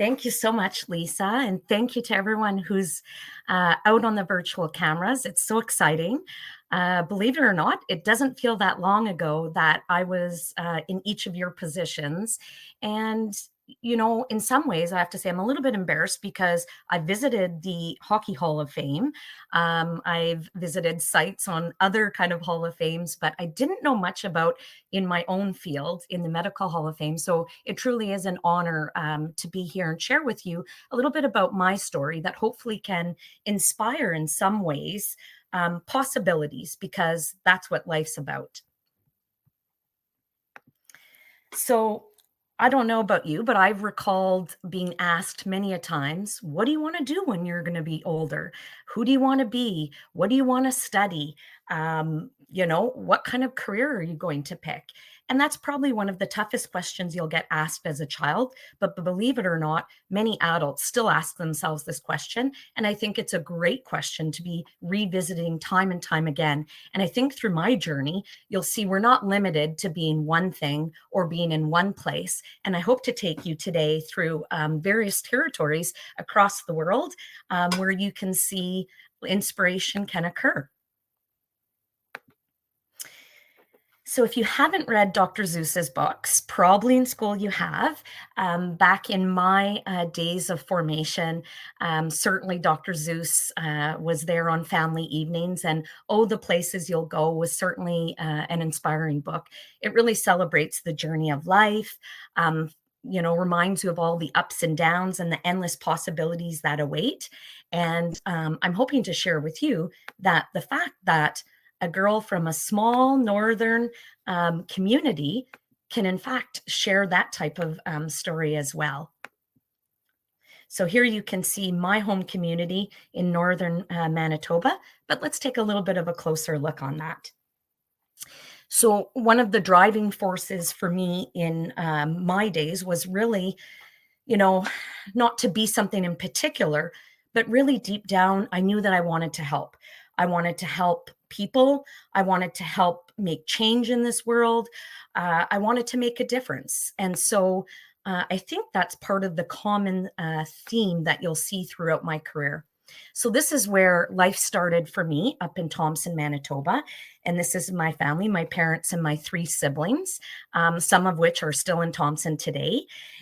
Thank you so much, Lisa. And thank you to everyone who's out on the virtual cameras. It's so exciting. Believe it or not, it doesn't feel that long ago that I was in each of your positions. And, in some ways, I have to say I'm a little bit embarrassed because I visited the Hockey Hall of Fame. I've visited sites on other kind of Hall of Fames, but I didn't know much about in my own field in the Medical Hall of Fame. So it truly is an honor to be here and share with you a little bit about my story that hopefully can inspire in some ways possibilities, because that's what life's about. So I don't know about you, but I've recalled being asked many a times, what do you want to do when you're going to be older? Who do you want to be? What do you want to study? What kind of career are you going to pick? And that's probably one of the toughest questions you'll get asked as a child. But believe it or not, many adults still ask themselves this question. And I think it's a great question to be revisiting time and time again. And I think through my journey, you'll see we're not limited to being one thing or being in one place. And I hope to take you today through various territories across the world where you can see inspiration can occur. So if you haven't read Dr. Seuss's books, probably in school you have. Back in my days of formation, certainly Dr. Seuss was there on family evenings, and Oh, the Places You'll Go was certainly an inspiring book. It really celebrates the journey of life, reminds you of all the ups and downs and the endless possibilities that await. And I'm hoping to share with you that the fact that a girl from a small northern community can in fact share that type of story as well. So here you can see my home community in northern Manitoba, but let's take a little bit of a closer look on that. So one of the driving forces for me in my days was really, not to be something in particular, but really deep down, I knew that I wanted to help. I wanted to help people. I wanted to help make change in this world. I wanted to make a difference. And so I think that's part of the common theme that you'll see throughout my career. So this is where life started for me up in Thompson, Manitoba. And this is my family, my parents and my 3 siblings, some of which are still in Thompson today.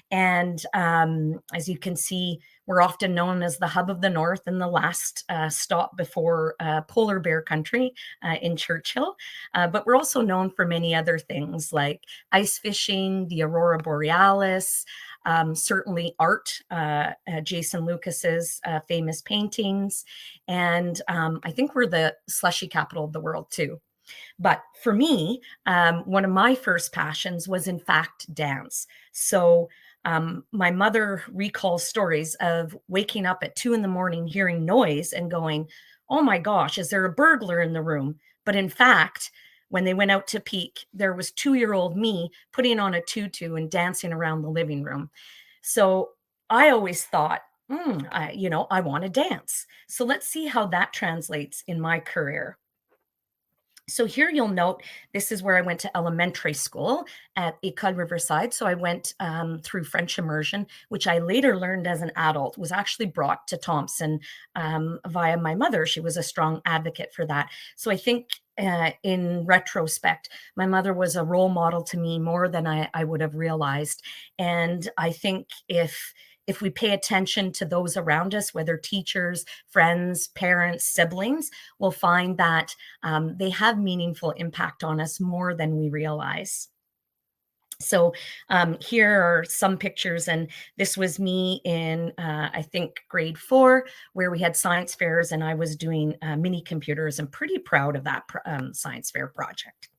And as you can see, we're often known as the hub of the North and the last stop before polar bear country in Churchill. But we're also known for many other things like ice fishing, the Aurora Borealis, certainly art, Jason Lucas's famous paintings. And I think we're the slushy capital of the world too. But for me, one of my first passions was in fact dance. So my mother recalls stories of waking up at 2 a.m, hearing noise and going, oh my gosh, is there a burglar in the room? But in fact, when they went out to peek, there was 2-year-old me putting on a tutu and dancing around the living room. So I always thought, I want to dance. So let's see how that translates in my career. So here you'll note, this is where I went to elementary school at École Riverside. So I went through French immersion, which I later learned as an adult was actually brought to Thompson via my mother. She was a strong advocate for that. So I think in retrospect, my mother was a role model to me more than I would have realized. And I think if we pay attention to those around us, whether teachers, friends, parents, siblings, we'll find that they have meaningful impact on us more than we realize. So here are some pictures, and this was me in, I think, grade 4, where we had science fairs, and I was doing mini computers. I'm pretty proud of that science fair project.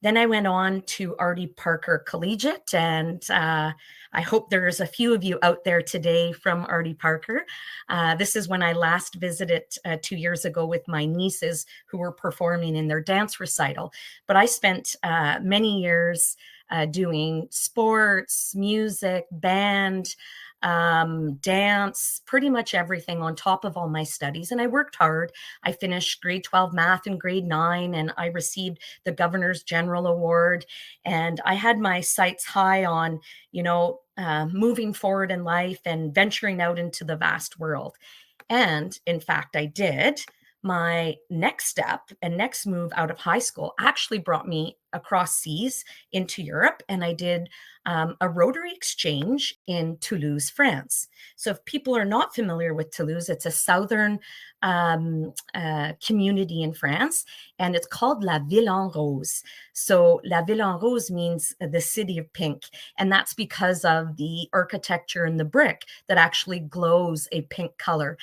Then I went on to Artie Parker Collegiate, and I hope there's a few of you out there today from Artie Parker. This is when I last visited 2 years ago with my nieces who were performing in their dance recital. But I spent many years doing sports, music, band, dance, pretty much everything on top of all my studies. And I worked hard. I finished grade 12 math in grade 9, and I received the Governor's General Award. And I had my sights high on, moving forward in life and venturing out into the vast world. And in fact, I did. My next step and next move out of high school actually brought me across seas into Europe, and I did a Rotary exchange in Toulouse, France. So, if people are not familiar with Toulouse, it's a southern community in France, and it's called La Ville en Rose. So, La Ville en Rose means the city of pink, and that's because of the architecture and the brick that actually glows a pink color,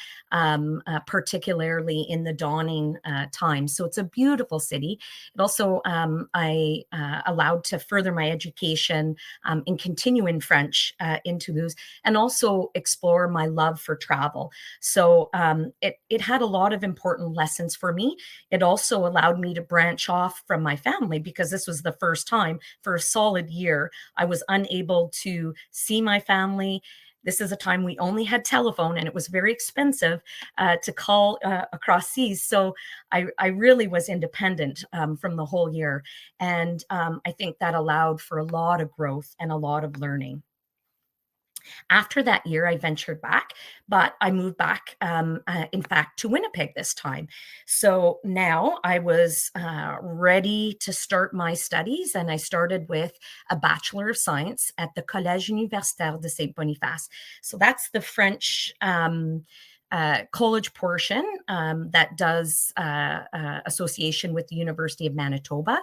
particularly in the dawning time. So, it's a beautiful city. It also, I allowed to further my education and continue in French in Toulouse, and also explore my love for travel. So it had a lot of important lessons for me. It also allowed me to branch off from my family, because this was the first time for a solid year I was unable to see my family. This is a time we only had telephone, and it was very expensive to call across seas. So I really was independent from the whole year. And I think that allowed for a lot of growth and a lot of learning. After that year, I ventured back, but I moved back, in fact, to Winnipeg this time. So now I was ready to start my studies, and I started with a Bachelor of Science at the Collège Universitaire de Saint-Boniface. So that's the French college portion that does association with the University of Manitoba.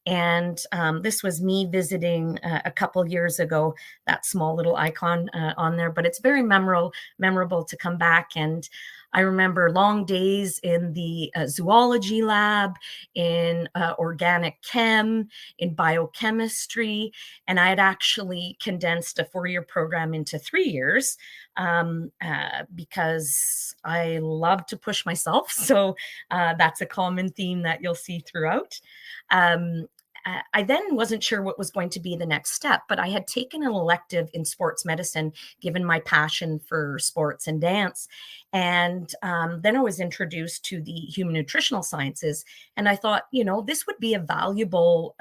And this was me visiting a couple years ago, that small little icon on there, but it's very memorable to come back. And I remember long days in the zoology lab, in organic chem, in biochemistry, and I had actually condensed a 4-year program into 3 years because I love to push myself. So that's a common theme that you'll see throughout. I then wasn't sure what was going to be the next step, but I had taken an elective in sports medicine, given my passion for sports and dance. And then I was introduced to the human nutritional sciences. And I thought, this would be a valuable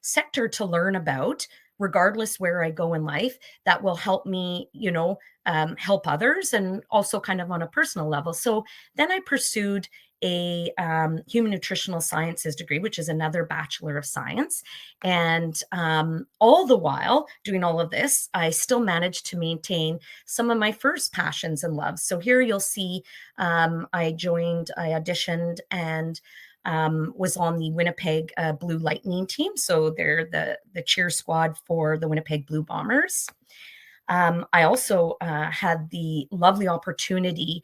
sector to learn about, regardless where I go in life, that will help me, help others, and also kind of on a personal level. So then I pursued a human nutritional sciences degree, which is another Bachelor of Science. And all the while doing all of this, I still managed to maintain some of my first passions and loves. So here you'll see I auditioned, and was on the Winnipeg Blue Lightning team. So they're the cheer squad for the Winnipeg Blue Bombers. I also had the lovely opportunity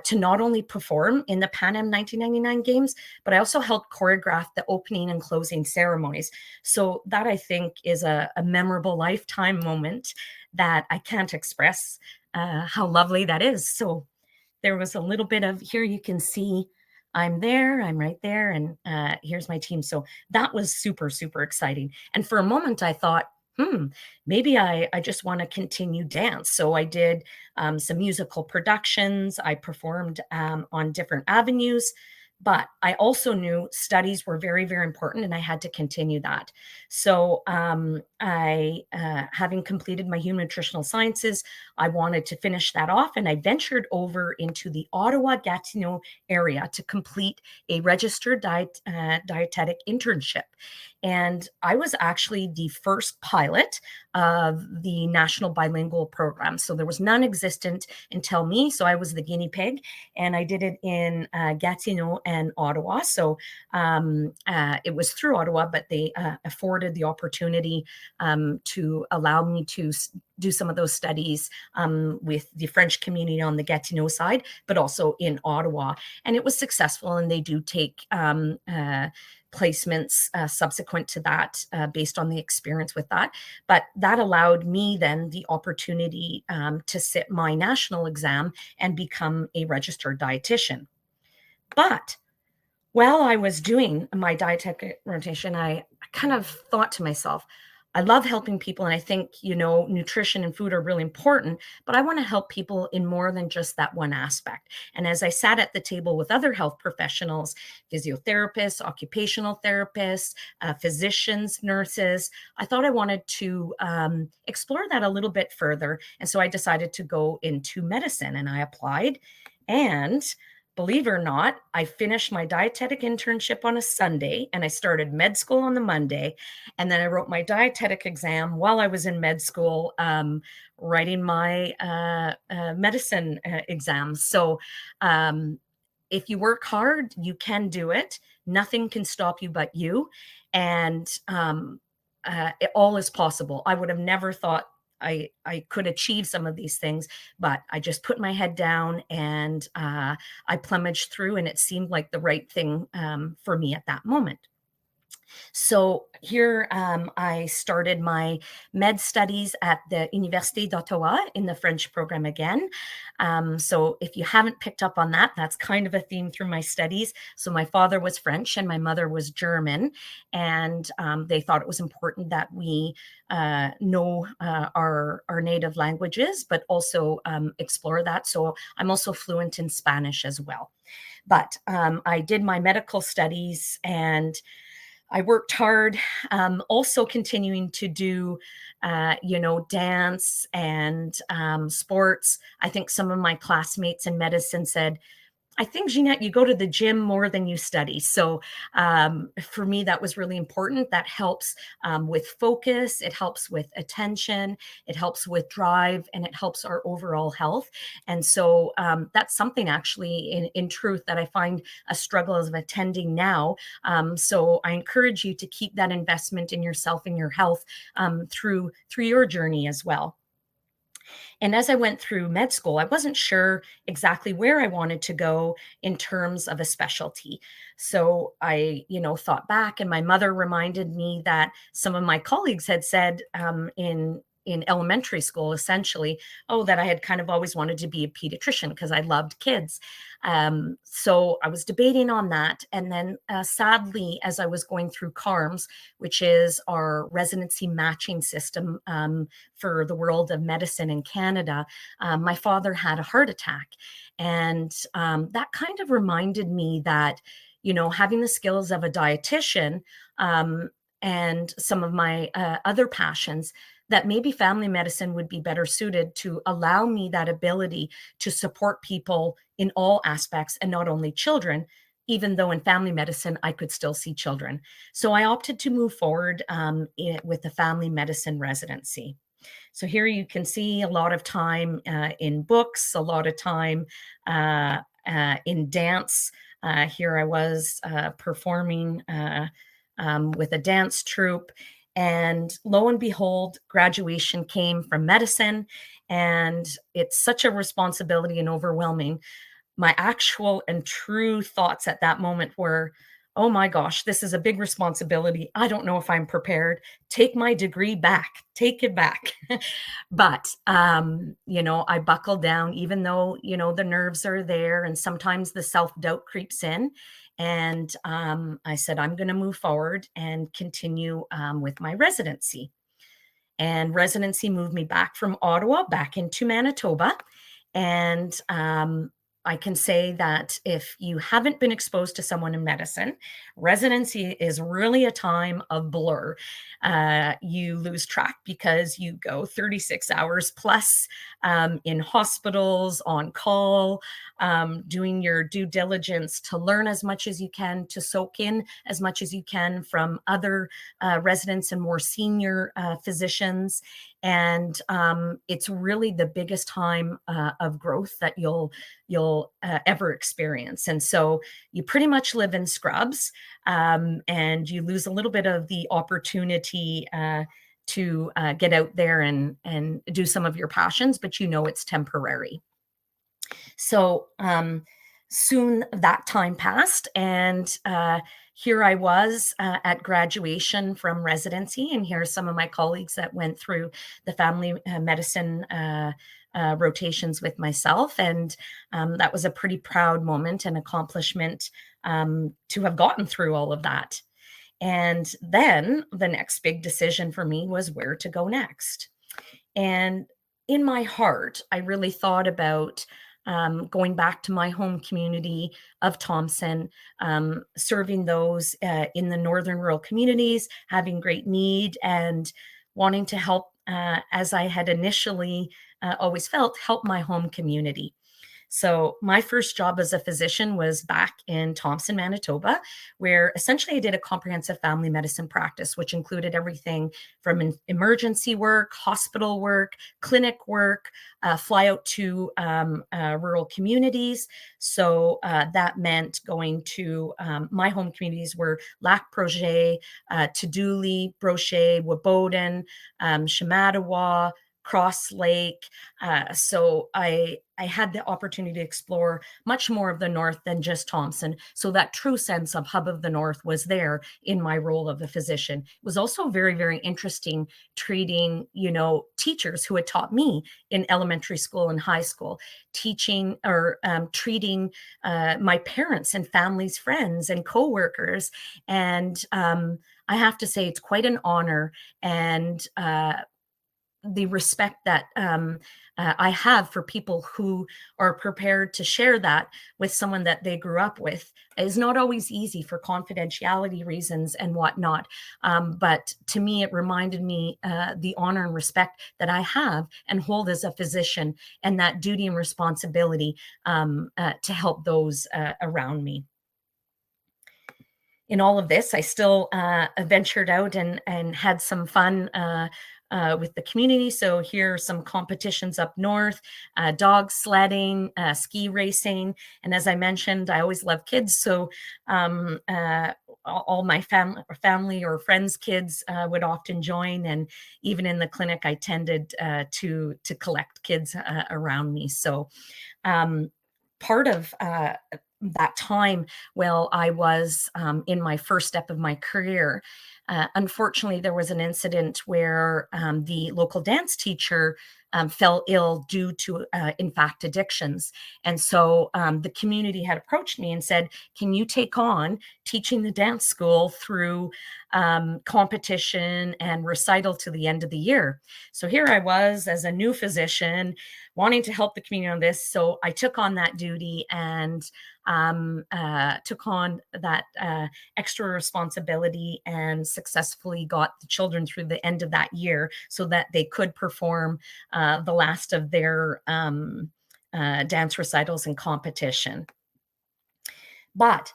to not only perform in the Pan Am 1999 games, but I also helped choreograph the opening and closing ceremonies. So that, I think, is a memorable lifetime moment that I can't express how lovely that is. So there was a little bit of, here you can see I'm there, I'm right there, and here's my team. So that was super, super exciting. And for a moment I thought, maybe I just want to continue dance. So I did some musical productions. I performed on different avenues, but I also knew studies were very, very important, and I had to continue that. So having completed my human nutritional sciences, I wanted to finish that off, and I ventured over into the Ottawa-Gatineau area to complete a registered dietetic internship. And I was actually the first pilot of the National Bilingual Program. So there was none existent until me. So I was the guinea pig, and I did it in Gatineau and Ottawa. So it was through Ottawa, but they afforded the opportunity to allow me to do some of those studies with the French community on the Gatineau side, but also in Ottawa. And it was successful, and they do take placements subsequent to that based on the experience with that. But that allowed me then the opportunity to sit my national exam and become a registered dietitian. But while I was doing my dietetic rotation, I kind of thought to myself, I love helping people, and I think, nutrition and food are really important, but I want to help people in more than just that one aspect. And as I sat at the table with other health professionals, physiotherapists, occupational therapists, physicians, nurses, I thought I wanted to explore that a little bit further. And so I decided to go into medicine, and I applied. And believe it or not, I finished my dietetic internship on a Sunday, and I started med school on the Monday. And then I wrote my dietetic exam while I was in med school, writing my medicine exams. So if you work hard, you can do it. Nothing can stop you but you. And all is possible. I would have never thought I could achieve some of these things, but I just put my head down, and I plumaged through, and it seemed like the right thing for me at that moment. So here I started my med studies at the Université d'Ottawa in the French program again. So if you haven't picked up on that, that's kind of a theme through my studies. So my father was French and my mother was German, and they thought it was important that we know our native languages, but also explore that. So I'm also fluent in Spanish as well. But I did my medical studies, and I worked hard, also continuing to do, dance and sports. I think some of my classmates in medicine said, I think, Jeanette, you go to the gym more than you study. So for me, that was really important. That helps with focus. It helps with attention. It helps with drive, and it helps our overall health. And so that's something actually in truth that I find a struggle of attending now. So I encourage you to keep that investment in yourself and your health through your journey as well. And as I went through med school, I wasn't sure exactly where I wanted to go in terms of a specialty. So I, thought back, and my mother reminded me that some of my colleagues had said in elementary school, essentially, that I had kind of always wanted to be a pediatrician because I loved kids. So I was debating on that. And then sadly, as I was going through CARMS, which is our residency matching system for the world of medicine in Canada, my father had a heart attack. And that kind of reminded me that, having the skills of a dietitian and some of my other passions, that maybe family medicine would be better suited to allow me that ability to support people in all aspects and not only children, even though in family medicine, I could still see children. So I opted to move forward with the family medicine residency. So here you can see a lot of time in books, a lot of time in dance. Here I was performing with a dance troupe. And lo and behold, graduation came from medicine, and it's such a responsibility and overwhelming. My actual and true thoughts at that moment were, oh my gosh, this is a big responsibility. I don't know if I'm prepared. Take my degree back, take it back. But, I buckled down, even though, the nerves are there and sometimes the self-doubt creeps in. And I said, I'm going to move forward and continue with my residency. And residency moved me back from Ottawa back into Manitoba. And I can say that if you haven't been exposed to someone in medicine, residency is really a time of blur. You lose track because you go 36 hours plus in hospitals, on call, doing your due diligence to learn as much as you can, to soak in as much as you can from other residents and more senior physicians. And it's really the biggest time of growth that you'll ever experience. And so you pretty much live in scrubs, and you lose a little bit of the opportunity to get out there and do some of your passions, but it's temporary. So soon that time passed, and here I was at graduation from residency, and here are some of my colleagues that went through the family medicine rotations with myself. And that was a pretty proud moment and accomplishment to have gotten through all of that. And then the next big decision for me was where to go next. And in my heart, I really thought about going back to my home community of Thompson, serving those in the northern rural communities, having great need, and wanting to help, as I had initially always felt, help my home community. So, my first job as a physician was back in Thompson, Manitoba, where essentially I did a comprehensive family medicine practice, which included everything from emergency work, hospital work, clinic work, fly out to rural communities. So, that meant going to my home communities were Lac Projet, Tuduli, Brochet, Waboden, Shamattawa, Cross Lake. So I had the opportunity to explore much more of the North than just Thompson. So that true sense of hub of the North was there in my role of a physician. It was also very, very interesting treating, teachers who had taught me in elementary school and high school, teaching or treating my parents and families, friends and coworkers. And I have to say, it's quite an honor and the respect that I have for people who are prepared to share that with someone that they grew up with is not always easy for confidentiality reasons and whatnot. But to me, it reminded me the honor and respect that I have and hold as a physician, and that duty and responsibility to help those around me. In all of this, I still ventured out and had some fun with the community. So here are some competitions up north, dog sledding, ski racing. And as I mentioned, I always love kids. So all my family or friends' kids would often join. And even in the clinic, I tended to collect kids around me. So part of that time while I was in my first step of my career, unfortunately, there was an incident where the local dance teacher fell ill due to, in fact, addictions. And so the community had approached me and said, can you take on teaching the dance school through competition and recital to the end of the year? So here I was as a new physician wanting to help the community on this. So I took on that duty and took on that extra responsibility and successfully got the children through the end of that year so that they could perform the last of their dance recitals and competition. But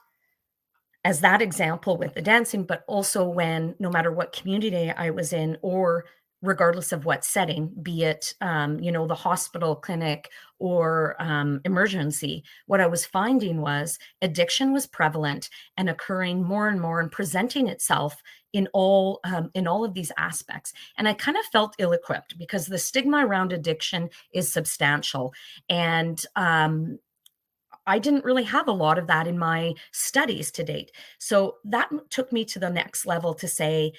as that example with the dancing, but also when no matter what community I was in or regardless of what setting, be it, the hospital, clinic, or emergency, what I was finding was addiction was prevalent and occurring more and more and presenting itself in all of these aspects. And I kind of felt ill-equipped because the stigma around addiction is substantial. And I didn't really have a lot of that in my studies to date. So that took me to the next level to say,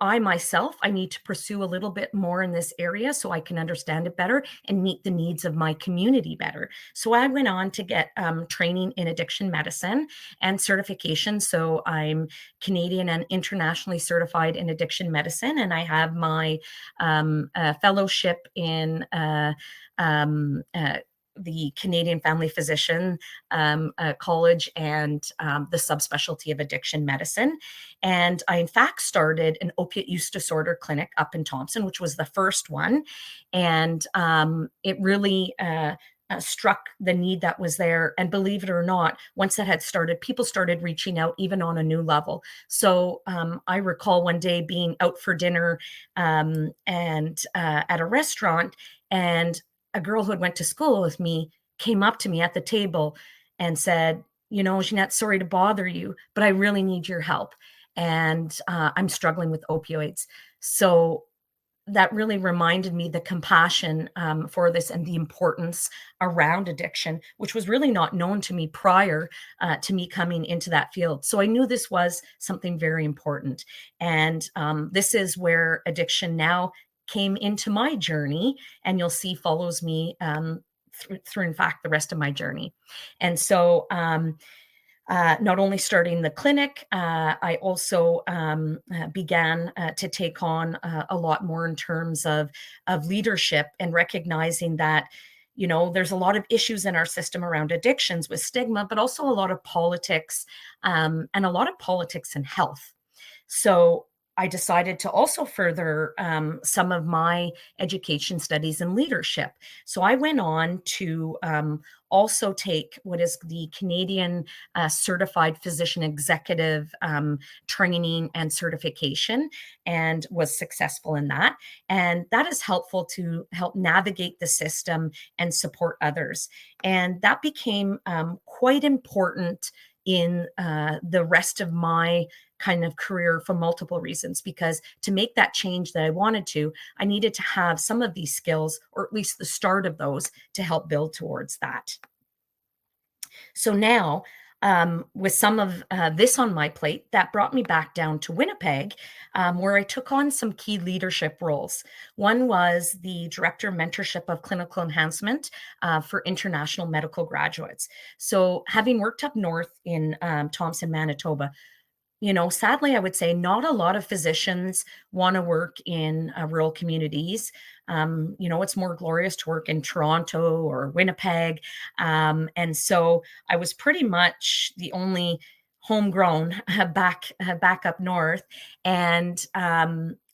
I myself, I need to pursue a little bit more in this area so I can understand it better and meet the needs of my community better. So I went on to get training in addiction medicine and certification. So I'm Canadian and internationally certified in addiction medicine, and I have my fellowship in the Canadian Family Physician College and the subspecialty of addiction medicine. And I, in fact, started an opiate use disorder clinic up in Thompson, which was the first one. And it really struck the need that was there. And believe it or not, once that had started, people started reaching out even on a new level. So I recall one day being out for dinner and at a restaurant, and a girl who had went to school with me came up to me at the table and said, Jeanette, sorry to bother you, but I really need your help. And I'm struggling with opioids. So that really reminded me the compassion for this and the importance around addiction, which was really not known to me prior to me coming into that field. So I knew this was something very important. And this is where addiction now came into my journey, and you'll see follows me through in fact the rest of my journey. And so Not only starting the clinic, I also began to take on a lot more in terms of leadership and recognizing that, there's a lot of issues in our system around addictions with stigma, but also a lot of politics, and a lot of politics in health. So I decided to also further some of my education studies in leadership. So I went on to also take what is the Canadian Certified Physician Executive training and certification, and was successful in that. And that is helpful to help navigate the system and support others. And that became quite important in the rest of my kind of career for multiple reasons, because to make that change that I wanted to, I needed to have some of these skills, or at least the start of those, to help build towards that. So now, with some of this on my plate, that brought me back down to Winnipeg, where I took on some key leadership roles. One was the Director of Mentorship of Clinical Enhancement for international medical graduates. So having worked up north in Thompson, Manitoba, sadly, I would say not a lot of physicians want to work in rural communities. It's more glorious to work in Toronto or Winnipeg. And so I was pretty much the only homegrown back up north. And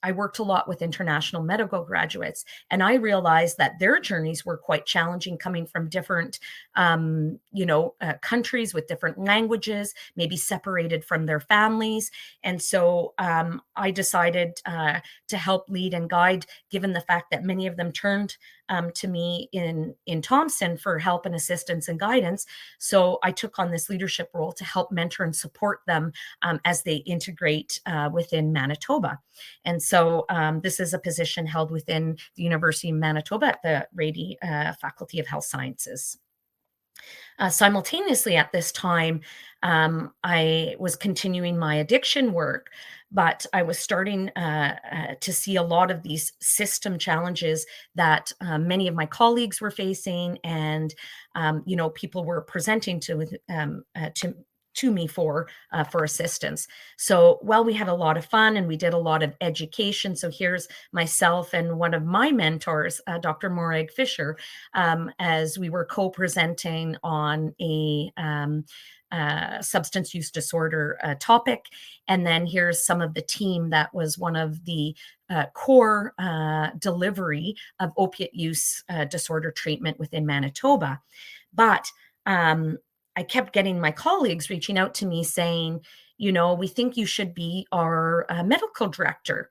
I worked a lot with international medical graduates, and I realized that their journeys were quite challenging, coming from different, countries with different languages, maybe separated from their families. And so I decided to help lead and guide, given the fact that many of them turned to me in Thompson for help and assistance and guidance. So I took on this leadership role to help mentor and support them as they integrate within Manitoba. And so this is a position held within the University of Manitoba at the Rady Faculty of Health Sciences. Simultaneously at this time, I was continuing my addiction work, but I was starting to see a lot of these system challenges that many of my colleagues were facing, and people were presenting to me for assistance. So while we had a lot of fun and we did a lot of education, so here's myself and one of my mentors, Dr. Morag Fisher, as we were co-presenting on a substance use disorder topic. And then here's some of the team that was one of the core delivery of opiate use disorder treatment within Manitoba. But I kept getting my colleagues reaching out to me saying, we think you should be our medical director.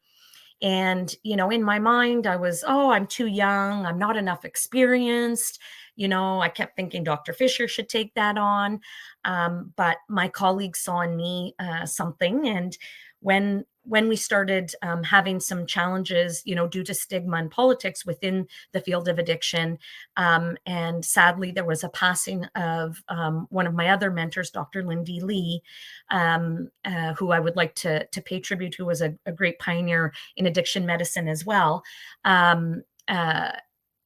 And, in my mind, I was, I'm too young. I'm not enough experienced. I kept thinking Dr. Fisher should take that on. But my colleagues saw in me something. And when we started having some challenges, due to stigma and politics within the field of addiction, and sadly, there was a passing of one of my other mentors, Dr. Lindy Lee, who I would like to pay tribute to, was a great pioneer in addiction medicine as well.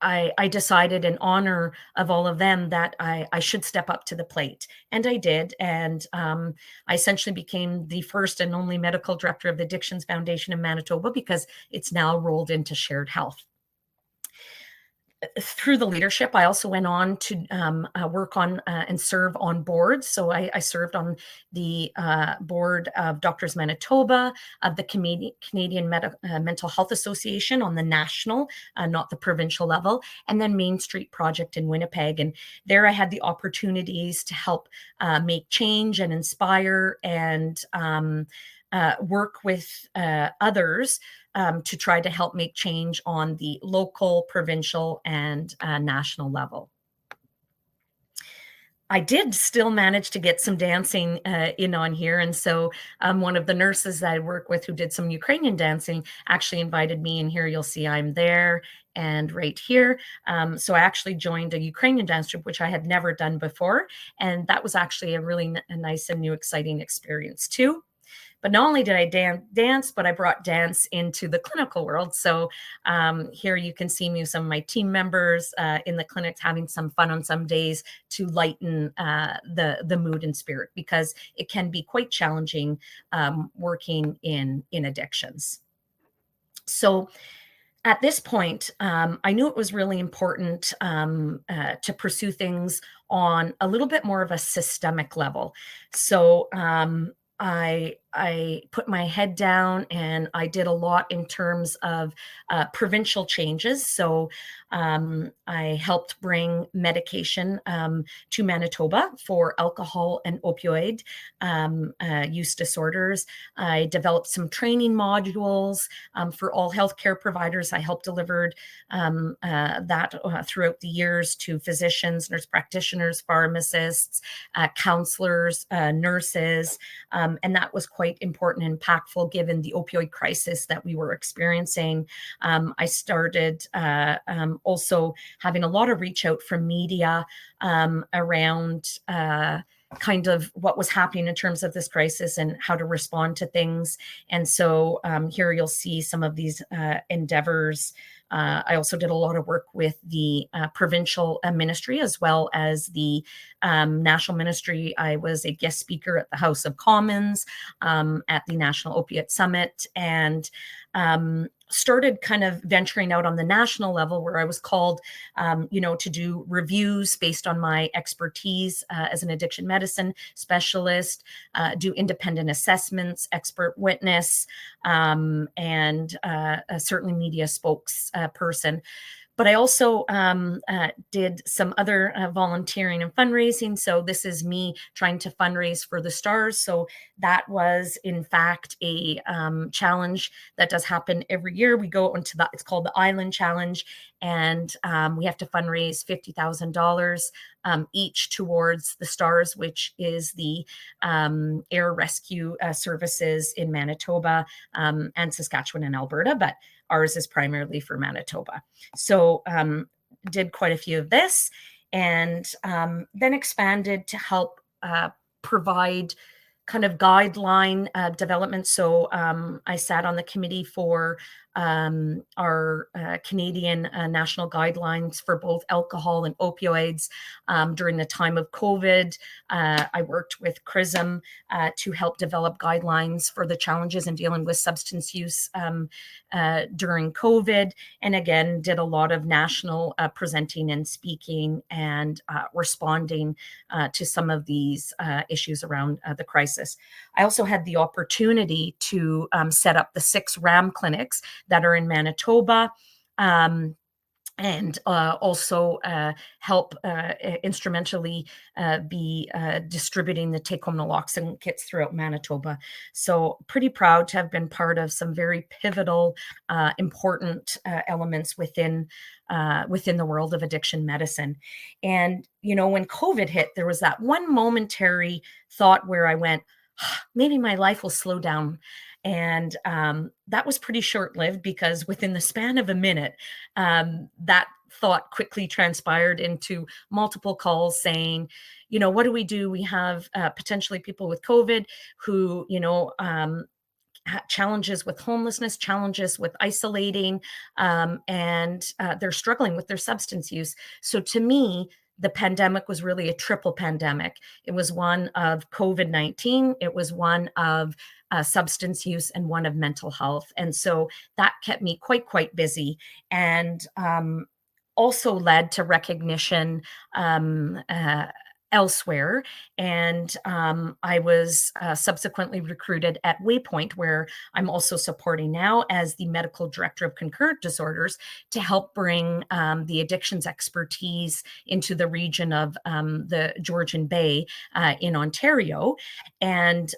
I decided, in honor of all of them, that I should step up to the plate. And I did. And I essentially became the first and only medical director of the Addictions Foundation in Manitoba, because it's now rolled into shared health. Through the leadership, I also went on to work on and serve on boards. So I served on the board of Doctors Manitoba, of the Canadian Mental Health Association on the national, not the provincial level, and then Main Street Project in Winnipeg. And there I had the opportunities to help make change and inspire and work with others to try to help make change on the local, provincial, and national level. I did still manage to get some dancing in on here. And so one of the nurses that I work with who did some Ukrainian dancing actually invited me, and here you'll see I'm there and right here. So I actually joined a Ukrainian dance troupe, which I had never done before. And that was actually a really nice and new, exciting experience too. But not only did I dance, but I brought dance into the clinical world. So here you can see me with some of my team members in the clinics having some fun on some days to lighten the mood and spirit, because it can be quite challenging working in addictions. So at this point, I knew it was really important to pursue things on a little bit more of a systemic level. So I put my head down and I did a lot in terms of provincial changes. So I helped bring medication to Manitoba for alcohol and opioid use disorders. I developed some training modules for all healthcare providers. I helped delivered that throughout the years to physicians, nurse practitioners, pharmacists, counselors, nurses, and that was quite important and impactful given the opioid crisis that we were experiencing. I started also having a lot of reach out from media around kind of what was happening in terms of this crisis and how to respond to things. And so here you'll see some of these endeavors. I also did a lot of work with the provincial ministry as well as the national ministry. I was a guest speaker at the House of Commons at the National Opiate Summit, and started kind of venturing out on the national level, where I was called, to do reviews based on my expertise as an addiction medicine specialist, do independent assessments, expert witness, and certainly media spokesperson. But I also did some other volunteering and fundraising. So this is me trying to fundraise for the stars. So that was, in fact, a challenge that does happen every year. We go into that, it's called the Island Challenge, and we have to fundraise $50,000 each towards the stars, which is the air rescue services in Manitoba and Saskatchewan and Alberta, but ours is primarily for Manitoba. So did quite a few of this, and then expanded to help provide kind of guideline development. So I sat on the committee for our Canadian national guidelines for both alcohol and opioids during the time of COVID. I worked with CRISM to help develop guidelines for the challenges in dealing with substance use during COVID. And again, did a lot of national presenting and speaking and responding to some of these issues around the crisis. I also had the opportunity to set up the 6 RAM clinics that are in Manitoba, and also help instrumentally be distributing the take-home naloxone kits throughout Manitoba. So pretty proud to have been part of some very pivotal, important elements within the world of addiction medicine. And, when COVID hit, there was that one momentary thought where I went, maybe my life will slow down. And that was pretty short-lived, because within the span of a minute, that thought quickly transpired into multiple calls saying, what do we do? We have potentially people with COVID who, challenges with homelessness, challenges with isolating, and they're struggling with their substance use. So to me, the pandemic was really a triple pandemic. It was one of COVID-19, it was one of substance use, and one of mental health. And so that kept me quite busy, and also led to recognition elsewhere. And I was subsequently recruited at Waypoint, where I'm also supporting now as the medical director of concurrent disorders, to help bring the addictions expertise into the region of the Georgian Bay in Ontario. And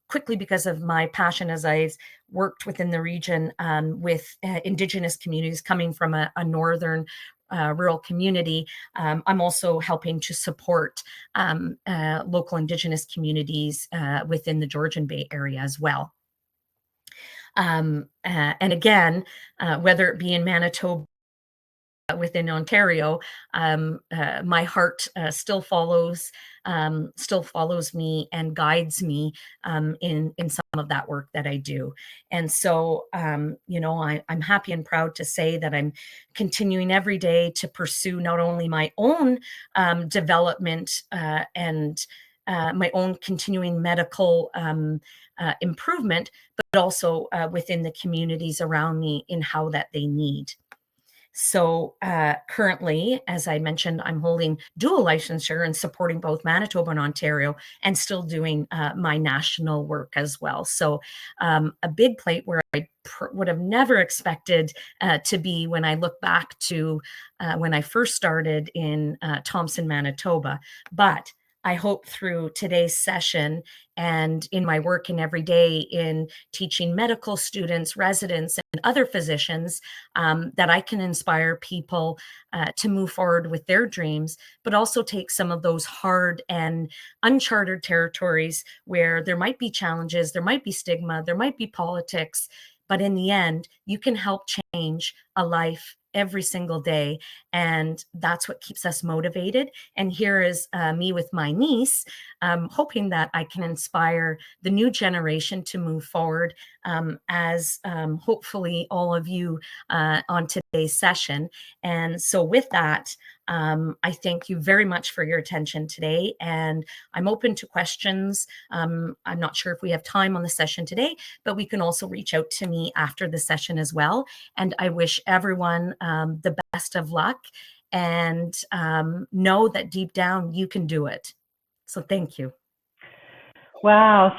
quickly, because of my passion as I've worked within the region with Indigenous communities coming from a northern rural community, I'm also helping to support local Indigenous communities within the Georgian Bay area as well. And again, whether it be in Manitoba within Ontario, my heart still follows me and guides me in some of that work that I do. And so, I'm happy and proud to say that I'm continuing every day to pursue not only my own development and my own continuing medical improvement, but also within the communities around me in how that they need. So currently, as I mentioned, I'm holding dual licensure and supporting both Manitoba and Ontario, and still doing my national work as well. So a big plate where I would have never expected to be when I look back to when I first started in Thompson, Manitoba. But I hope through today's session and in my work in every day in teaching medical students, residents, and other physicians that I can inspire people to move forward with their dreams, but also take some of those hard and uncharted territories where there might be challenges, there might be stigma, there might be politics, but in the end, you can help change a life every single day. And that's what keeps us motivated. And here is me with my niece, hoping that I can inspire the new generation to move forward, as hopefully all of you on today's session. And so with that, I thank you very much for your attention today, and I'm open to questions. I'm not sure if we have time on the session today, but we can also reach out to me after the session as well. And I wish everyone the best of luck, and know that deep down you can do it. So thank you. Wow.